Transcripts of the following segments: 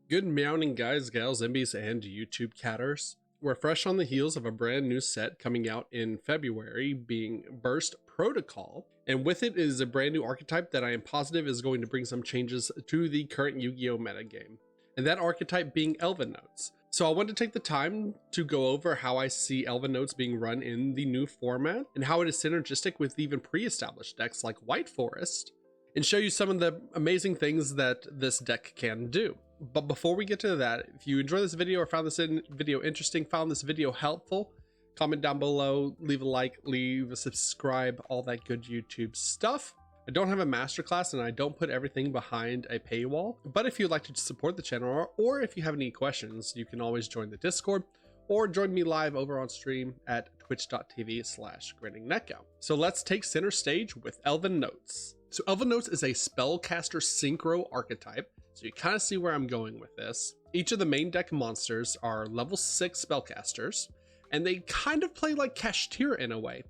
Good morning, guys, gals, MBs, and YouTube catters. We're fresh on the heels of a brand new set coming out in February, being Burst Protocol, and with it is a brand new archetype that I am positive is going to bring some changes to the current Yu-Gi-Oh metagame, and that archetype being ElvenNotes. So I wanted to take the time to go over how I see ElvenNotes being run in the new format, and how it is synergistic with even pre-established decks like White Forest, and show you some of the amazing things that this deck can do. But before we get to that, if you enjoyed this video or found this video interesting, found this video helpful, comment down below, leave a like, leave a subscribe, all that good YouTube stuff. I don't have a masterclass and I don't put everything behind a paywall, but if you'd like to support the channel or if you have any questions, you can always join the Discord or join me live over on stream at twitch.tv/GrinningNeko. So let's take center stage with ElvenNotes. So ElvenNotes is a spellcaster synchro archetype. So you kind of see where I'm going with this. Each of the main deck monsters are level 6 spellcasters, and they kind of play like Kashtira in a way,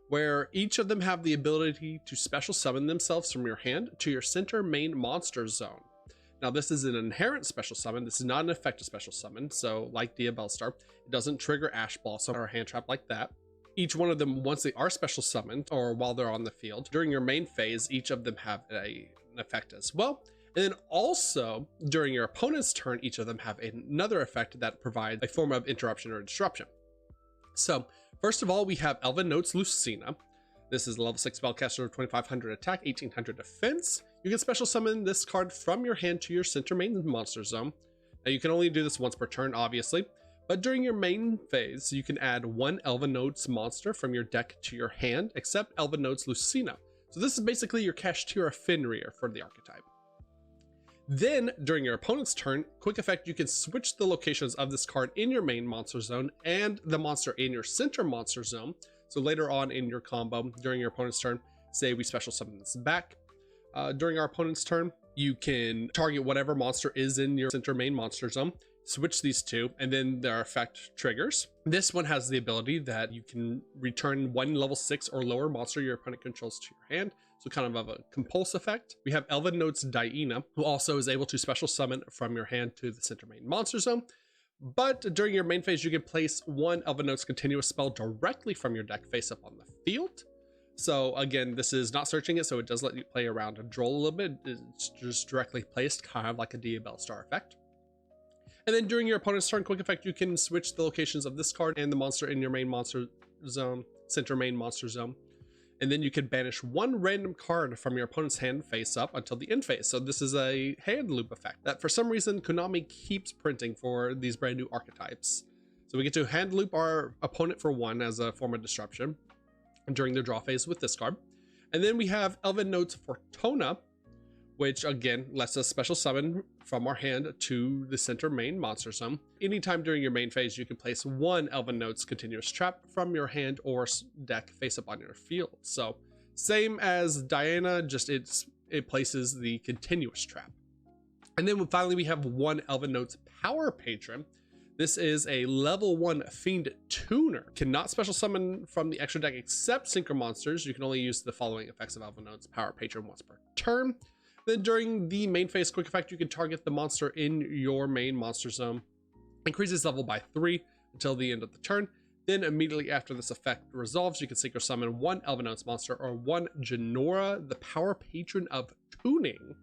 where each of them have the ability to special summon themselves from your hand to your center main monster zone. Now this is an inherent special summon. This is not an effective special summon. So like Diabellstar, it doesn't trigger Ash Blossom or a hand trap like that. Each one of them, once they are special summoned or while they're on the field, during your main phase, each of them have an effect as well. And then also during your opponent's turn, each of them have another effect that provides a form of interruption or disruption. So first of all, we have ElvenNotes Lucina. This is a level 6 spellcaster, 2500 attack, 1800 defense. You can special summon this card from your hand to your center main monster zone. Now you can only do this once per turn, obviously, but during your main phase, you can add one ElvenNotes monster from your deck to your hand, except ElvenNotes Lucina. So this is basically your Kashtira Fenrir for the archetype. Then, during your opponent's turn, quick effect, you can switch the locations of this card in your main monster zone and the monster in your center monster zone. So later on in your combo, during your opponent's turn, say we special summon this back. During our opponent's turn, you can target whatever monster is in your center main monster zone, switch these two, and then their effect triggers. This one has the ability that you can return one level 6 or lower monster your opponent controls to your hand. So kind of a compulse effect. We have ElvenNotes Diana, who also is able to special summon from your hand to the center main monster zone. But during your main phase, you can place one ElvenNotes continuous spell directly from your deck face up on the field. So again, this is not searching it, so it does let you play around and draw a little bit. It's just directly placed, kind of like a Diabellstar effect. And then during your opponent's turn, quick effect, you can switch the locations of this card and the monster in your main monster zone, center main monster zone. And then you can banish one random card from your opponent's hand face up until the end phase. So this is a hand loop effect that for some reason Konami keeps printing for these brand new archetypes. So we get to hand loop our opponent for one as a form of disruption during their draw phase with this card. And then we have ElvenNotes Fortuna, which again lets us special summon from our hand to the center main monster zone. Anytime during your main phase, you can place one ElvenNotes continuous trap from your hand or deck face up on your field. So same as Diana, just it places the continuous trap. And then finally we have one ElvenNotes Power Patron. This is a level 1 Fiend Tuner. Cannot special summon from the extra deck except synchro monsters. You can only use the following effects of ElvenNotes Power Patron once per turn. Then during the main phase quick effect, you can target the monster in your main monster zone, increases level by 3 until the end of the turn. Then immediately after this effect resolves, you can synchro summon one ElvenNotes monster or one Genora, the Power Patron of Tuning.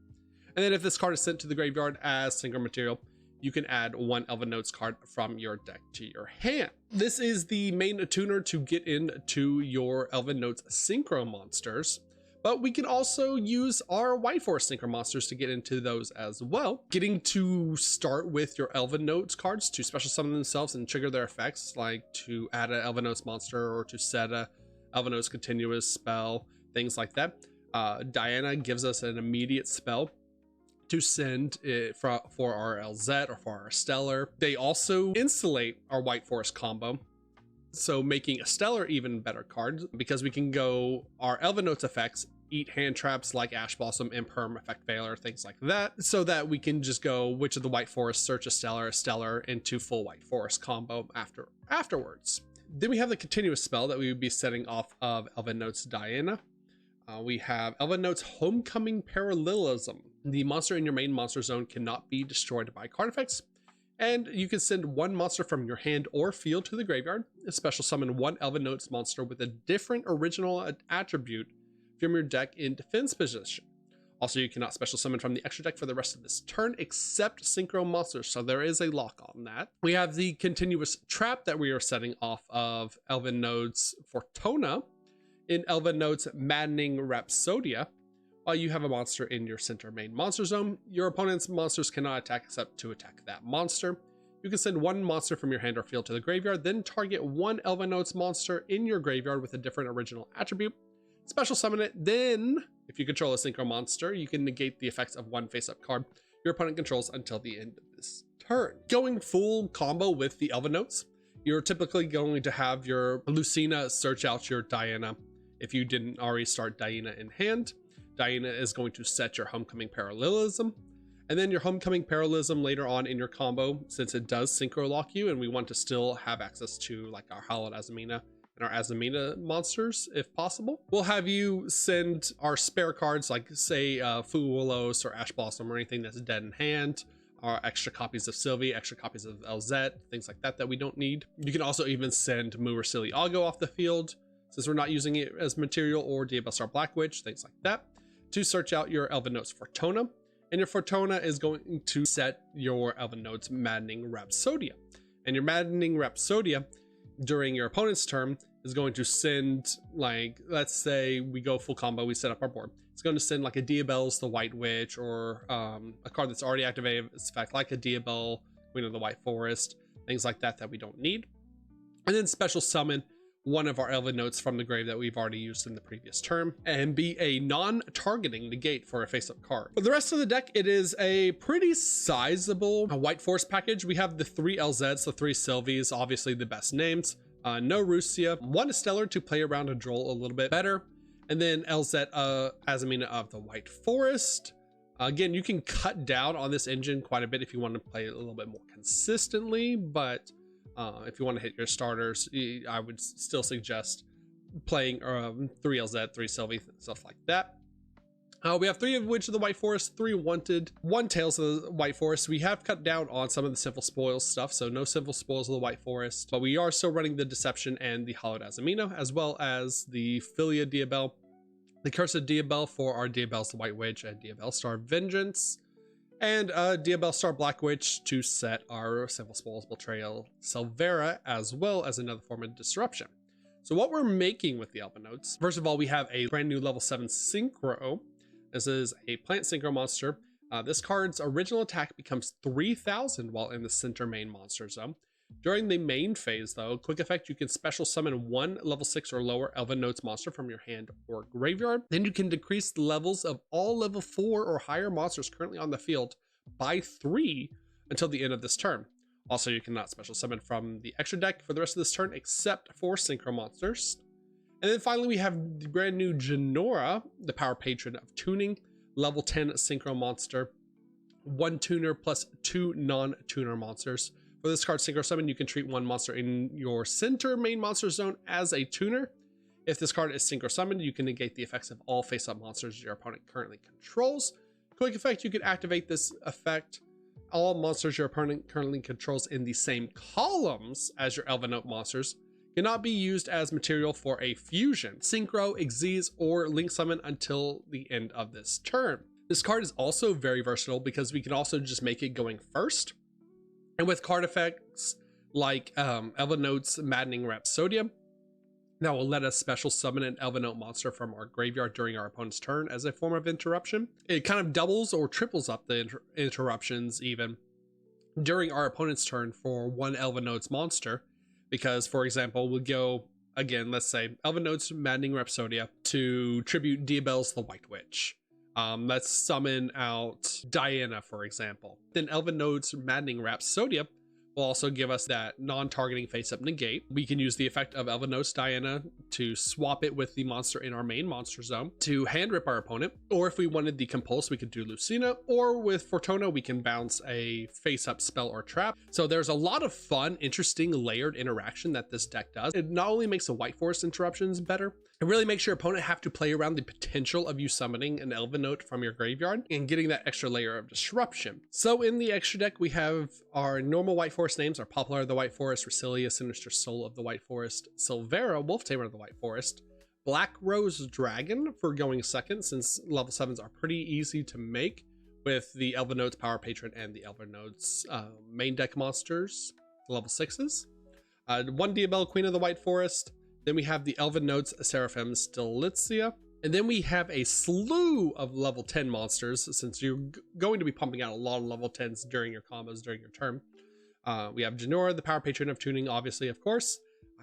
And then if this card is sent to the graveyard as synchro material, you can add one ElvenNotes card from your deck to your hand. This is the main tuner to get into your ElvenNotes synchro monsters. But we can also use our White Forest synchro monsters to get into those as well. Getting to start with your ElvenNotes cards to special summon themselves and trigger their effects, like to add an ElvenNotes monster or to set a ElvenNotes continuous spell, things like that. Diana gives us an immediate spell to send it for our LZ or for our Stellar. They also insulate our White Forest combo, so making a Stellar even better card because we can go our ElvenNotes effects, eat hand traps like Ash Blossom, Imperm, Effect Failure, things like that, so that we can just go Witch of the White Forest, search a Stellar into full White Forest combo afterwards. Then we have the continuous spell that we would be setting off of ElvenNotes Diana. We have ElvenNotes Homecoming Parallelism. The monster in your main monster zone cannot be destroyed by card effects, and you can send one monster from your hand or field to the graveyard, special summon one ElvenNotes monster with a different original attribute from your deck in defense position. Also, you cannot special summon from the extra deck for the rest of this turn except synchro monsters, so there is a lock on that. We have the continuous trap that we are setting off of ElvenNotes Fortuna in ElvenNotes Maddening Rhapsodia. While you have a monster in your center main monster zone, your opponent's monsters cannot attack except to attack that monster. You can send one monster from your hand or field to the graveyard, then target one ElvenNotes monster in your graveyard with a different original attribute. Special summon it, then, if you control a synchro monster, you can negate the effects of one face-up card your opponent controls until the end of this turn. Going full combo with the ElvenNotes, you're typically going to have your Lucina search out your Diana. If you didn't already start Diana in hand, Diana is going to set your Homecoming Parallelism, and then your Homecoming Parallelism later on in your combo, since it does synchro lock you and we want to still have access to like our Hallowed Azamina and our Azamina monsters if possible, we'll have you send our spare cards like say Fuulos or Ash Blossom or anything that's dead in hand, our extra copies of Sylvie, extra copies of LZ, things like that that we don't need. You can also even send Mursili Ago off the field since we're not using it as material, or Diabell Star Black Witch, things like that, to search out your ElvenNotes Fortuna. And your Fortuna is going to set your ElvenNotes Maddening Rhapsodia. And your Maddening Rhapsodia during your opponent's turn is going to send, like, let's say we go full combo, we set up our board. It's going to send like a Diabell's the White Witch, or a card that's already activated, its effect, like a Diabell, Queen of the White Forest, things like that that we don't need. And then special summon one of our ElvenNotes from the grave that we've already used in the previous turn, and be a non-targeting negate for a face-up card. For the rest of the deck, it is a pretty sizable White Forest package. We have the 3 LZs, the 3 Sylvies, obviously the best names. No Rusia, 1 Stellar to play around and draw a little bit better, and then LZ Azamina of the White Forest. Again, you can cut down on this engine quite a bit if you want to play it a little bit more consistently, but if you want to hit your starters, I would still suggest playing 3 LZ, 3 Sylvie, stuff like that. We have 3 of Witch of the White Forest, 3 Wanted, 1 Tales of the White Forest. We have cut down on some of the Sinful Spoils stuff, so no Sinful Spoils of the White Forest, but we are still running the Deception and the Hallowed Azamina, as well as the Philia Diabell, the Cursed Diabell for our Diabell's the White Witch and Diabell Star Vengeance, and Diabell Star Black Witch to set our Sinful Spoils Betrayal Silvera, as well as another form of Disruption. So what we're making with the ElvenNotes, first of all, we have a brand new level 7 Synchro. This is a plant synchro monster. This card's original attack becomes 3,000 while in the center main monster zone. During the main phase though, quick effect, you can special summon 1 level 6 or lower ElvenNotes monster from your hand or graveyard. Then you can decrease the levels of all level 4 or higher monsters currently on the field by 3 until the end of this turn. Also, you cannot special summon from the extra deck for the rest of this turn except for synchro monsters. And then finally, we have the brand new Genora, the Power Patron of Tuning, level 10 synchro monster, 1 tuner plus 2 non-tuner monsters. For this card synchro summon, you can treat 1 monster in your center main monster zone as a tuner. If this card is synchro summoned, you can negate the effects of all face-up monsters your opponent currently controls. Quick effect, you can activate this effect. All monsters your opponent currently controls in the same columns as your ElvenNote monsters cannot be used as material for a fusion, synchro, exes, or link summon until the end of this turn. This card is also very versatile because we can also just make it going first. And with card effects like ElvenNotes Maddening Rhapsodia, that will let us special summon an ElvenNote monster from our graveyard during our opponent's turn as a form of interruption. It kind of doubles or triples up the interruptions even during our opponent's turn for 1 ElvenNotes monster. Because, for example, we'll go, again, let's say ElvenNotes Maddening Rhapsodia to tribute Diabell's the White Witch. Let's summon out Diana, for example. Then ElvenNotes Maddening Rhapsodia will also give us that non-targeting face-up negate. We can use the effect of ElvenNotes Diana to swap it with the monster in our main monster zone to hand rip our opponent. Or if we wanted the Compulse, we could do Lucina. Or with Fortuna, we can bounce a face-up spell or trap. So there's a lot of fun, interesting, layered interaction that this deck does. It not only makes the White Forest interruptions better, It really makes your opponent have to play around the potential of you summoning an ElvenNote from your graveyard and getting that extra layer of disruption. So in the extra deck, we have our normal White Forest names, our Poplar of the White Forest, Resilia, Sinister Soul of the White Forest, Silvera, Wolf Tamer of the White Forest, Black Rose Dragon for going second, since level 7s are pretty easy to make with the ElvenNotes Power Patron and the ElvenNotes main deck monsters, level 6s. One Diabell, Queen of the White Forest. Then we have the ElvenNotes Seraphim Stilizia. And then we have a slew of level 10 monsters, since you're going to be pumping out a lot of level 10s during your combos during your turn. We have Janora, the Power Patron of Tuning, obviously, of course.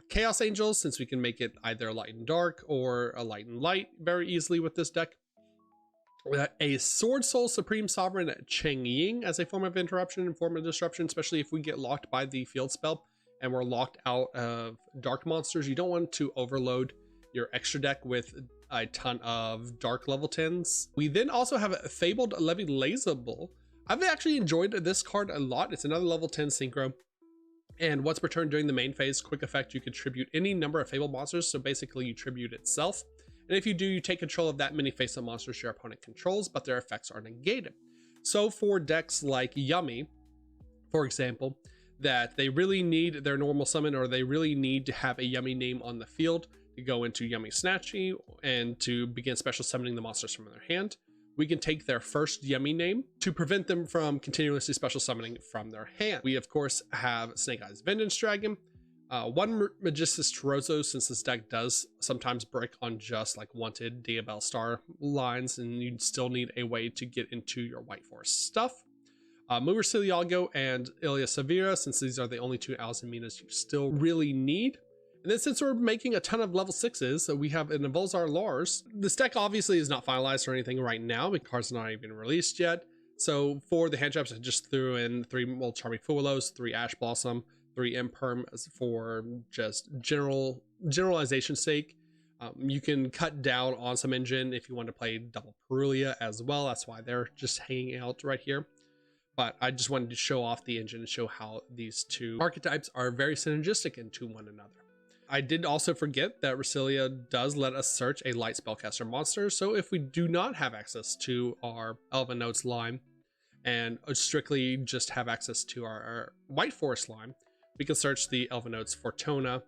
Chaos Angels, since we can make it either light and dark or a light and light very easily with this deck. We have a Sword Soul Supreme Sovereign Cheng Ying as a form of interruption and form of disruption, especially if we get locked by the field spell and we're locked out of dark monsters. You don't want to overload your extra deck with a ton of dark level 10s. We then also have a Fabled Leviathan. I've actually enjoyed this card a lot. It's another level 10 synchro. And once per turn during the main phase, quick effect, you can tribute any number of Fabled monsters. So basically you tribute itself. And if you do, you take control of that many face-up monsters your opponent controls, but their effects are negated. So for decks like Yummy, for example, that they really need their normal summon, or they really need to have a Yummy name on the field to go into Yummy Snatchy and to begin special summoning the monsters from their hand, we can take their first Yummy name to prevent them from continuously special summoning from their hand. We of course have Snake Eyes Vengeance Dragon, one Magistus Torozo, since this deck does sometimes break on just like wanted Diabell Star lines and you'd still need a way to get into your White Forest stuff. Murcielago and Ilia Severa, since these are the only two Alzaminas you still really need. And then since we're making a ton of level 6s, so we have an Evolzar Lars. This deck obviously is not finalized or anything right now, the card's not even released yet. So for the hand traps, I just threw in 3 Mold Charming Fuelos, 3 Ash Blossom, 3 Imperm for just generalization's sake. You can cut down on some engine if you want to play double Perulia as well. That's why they're just hanging out right here. But I just wanted to show off the engine and show how these two archetypes are very synergistic into one another. I did also forget that Resilia does let us search a light spellcaster monster. So if we do not have access to our ElvenNotes line and strictly just have access to our White Forest line, we can search the ElvenNotes Fortuna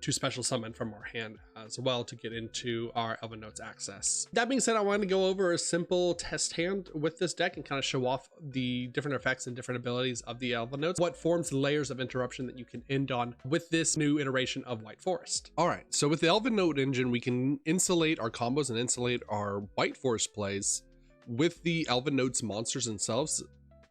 to special summon from our hand as well to get into our ElvenNotes access. That being said, I wanted to go over a simple test hand with this deck and kind of show off the different effects and different abilities of the ElvenNotes, what forms the layers of interruption that you can end on with this new iteration of White Forest. All right, so with the ElvenNote engine, we can insulate our combos and insulate our White Forest plays with the ElvenNotes monsters themselves.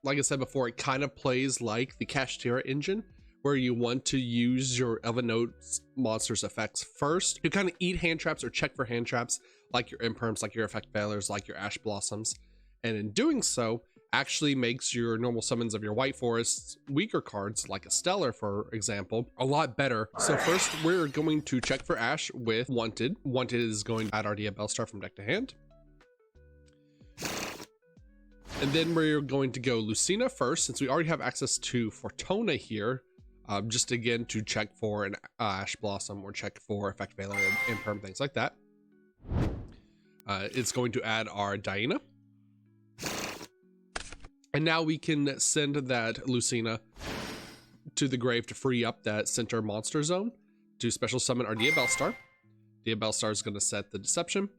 Like I said before, it kind of plays like the Kashtira engine, where you want to use your ElvenNotes monsters effects first to kind of eat hand traps or check for hand traps like your Imperms, like your Effect Failures, like your Ash Blossoms. And in doing so, actually makes your normal summons of your White Forests weaker cards, like a Stellar, for example, a lot better. So first, we're going to check for Ash with Wanted. Wanted is going to add our Diabell Star from deck to hand. And then we're going to go Lucina first, since we already have access to Fortuna here. Just again to check for an Ash Blossom or check for Effect Failure and Imperm, things like that. It's going to add our Diana. And now we can send that Lucina to the grave to free up that center monster zone to special summon our Diabell Star. Diabell Star is going to set the Deception.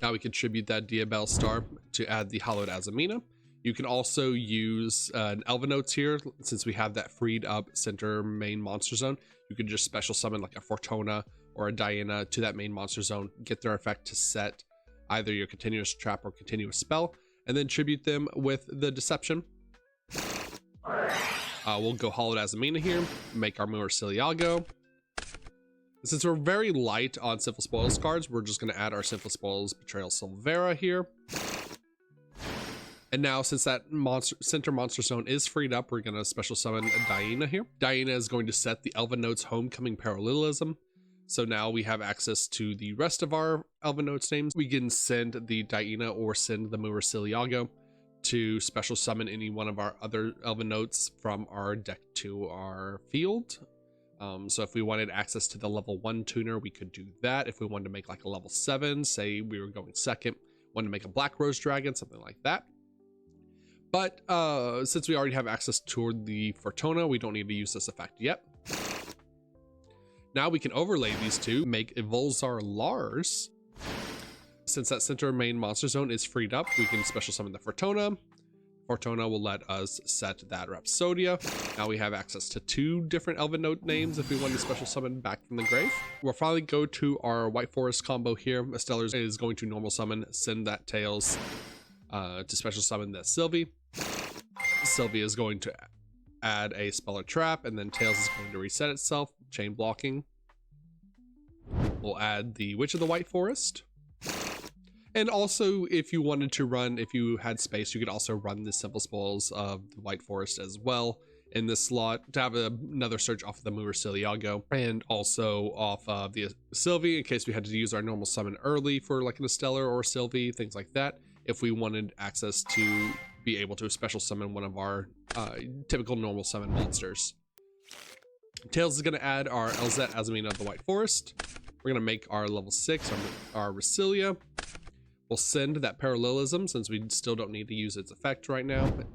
Now we can tribute that Diabell Star to add the Hallowed Azamina. You can also use an ElvenNotes here, since we have that freed up center main monster zone. You can just special summon like a Fortuna or a Diana to that main monster zone, get their effect to set either your continuous trap or continuous spell, and then tribute them with the Deception. We'll go Hallowed Azamina here, make our Murcielago. Since we're very light on Sinful Spoils cards, we're just going to add our Sinful Spoils Betrayal Silvera here. And now, since that center monster zone is freed up, we're going to special summon a Diana here. Diana is going to set the ElvenNotes Homecoming Parallelism. So now we have access to the rest of our ElvenNotes names. We can send the Diana or send the Murcielago to special summon any one of our other ElvenNotes from our deck to our field. So if we wanted access to the level 1 tuner, we could do that. If we wanted to make like a level 7, say we were going second, wanted to make a black rose dragon, something like that. But since we already have access toward the Fortuna, we don't need to use this effect yet. Now we can overlay these two, make a Volzar Lars. Since that center main monster zone is freed up, we can special summon the Fortuna. Fortuna will let us set that Rhapsodia. Now we have access to 2 different ElvenNote names if we want to special summon back from the grave. We'll finally go to our White Forest combo here. Stellar is going to normal summon, send that Tails to special summon the Sylvie. Sylvie is going to add a spell or trap, and then Tails is going to reset itself, chain blocking. We'll add the Witch of the White Forest. And also, if you wanted to run, if you had space, you could also run the simple spells of the White Forest as well in this slot to have another search off of the Yugioh, and also off of the Sylvie in case we had to use our normal summon early for like an Stellar or Sylvie, things like that. If we wanted access to be able to special summon one of our typical normal summon monsters. Tails is going to add our Elzet Azamina of the White Forest. We're going to make our level 6, our Rhapsodia. We'll send that Parallelism since we still don't need to use its effect right now. But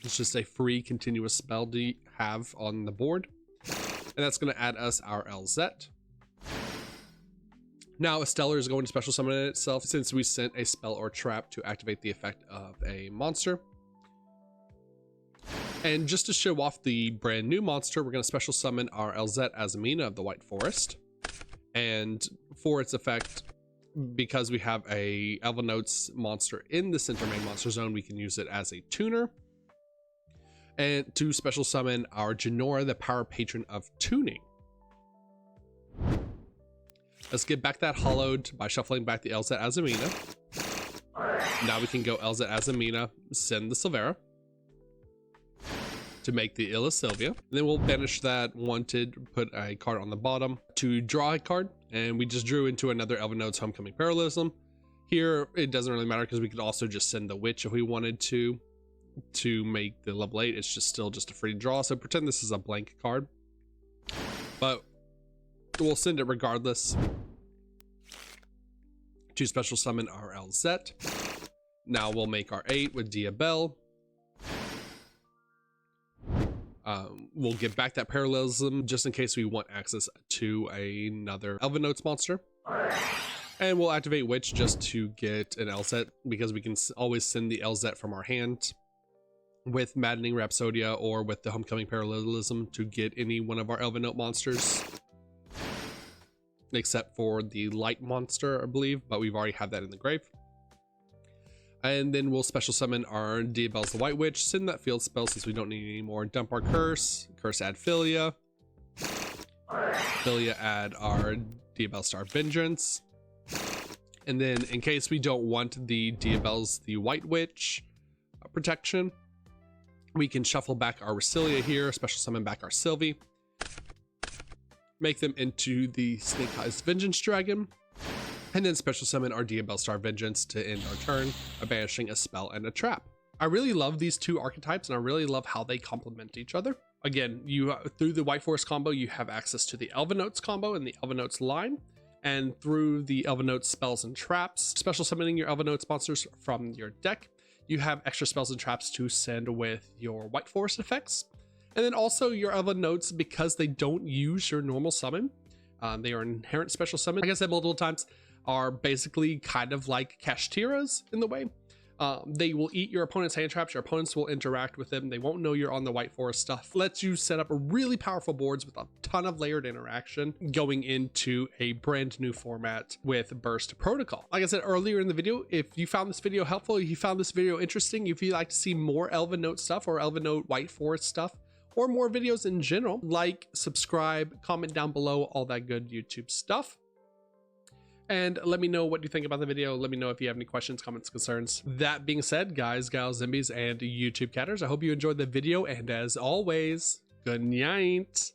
it's just a free continuous spell to have on the board. And that's going to add us our Elzet. Now a Stellar is going to special summon itself since we sent a spell or trap to activate the effect of a monster. And just to show off the brand new monster, we're going to special summon our Elzet Azamina of the White Forest. And for its effect, because we have a ElvenNotes monster in the center main monster zone, we can use it as a tuner. And to special summon our Genora, the power patron of tuning. Let's get back that hollowed by shuffling back the Elzet Azamina. Now we can go Elzet Azamina, send the Silvera to make the Illa Sylvia. And then we'll banish that wanted, put a card on the bottom to draw a card. And we just drew into another ElvenNotes Homecoming Parallelism. Here, it doesn't really matter because we could also just send the Witch if we wanted to make the level 8. It's just still just a free draw. So pretend this is a blank card. But we'll send it regardless to special summon our Elzet. Now we'll make our 8 with Diabel. We'll get back that Parallelism just in case we want access to another ElvenNotes monster. And we'll activate Witch just to get an Elzet because we can always send the Elzet from our hand with Maddening Rhapsodia or with the Homecoming Parallelism to get any one of our ElvenNote monsters. Except for the light monster, I believe, but we've already had that in the grave. And then we'll special summon our Diabel's the White Witch, send that field spell since we don't need any more. Dump our curse add Philia. Philia add our Diabel's Star Vengeance. And then in case we don't want the Diabel's the White Witch protection, we can shuffle back our Rhapsodia here, special summon back our Sylvie. Make them into the Snake Eyes Vengeance Dragon, and then special summon our Diabel Star Vengeance to end our turn, banishing a spell and a trap. I really love these two archetypes, and I really love how they complement each other. Again, through the White Forest combo, you have access to the ElvenNotes combo and the ElvenNotes line, and through the ElvenNotes spells and traps, special summoning your ElvenNotes monsters from your deck, you have extra spells and traps to send with your White Forest effects. And then also your ElvenNotes, because they don't use your normal summon, they are inherent special summon, like I said multiple times, are basically kind of like Kashtiras in the way. They will eat your opponent's hand traps, your opponents will interact with them, they won't know you're on the White Forest stuff. Lets you set up really powerful boards with a ton of layered interaction going into a brand new format with Burst Protocol. Like I said earlier in the video, if you found this video helpful, if you found this video interesting, if you'd like to see more ElvenNote stuff or ElvenNote White Forest stuff, or more videos in general, like, subscribe, comment down below, all that good YouTube stuff. And let me know what you think about the video. Let me know if you have any questions, comments, concerns. That being said, guys, gals, zombies, and YouTube catters, I hope you enjoyed the video. And as always, good night.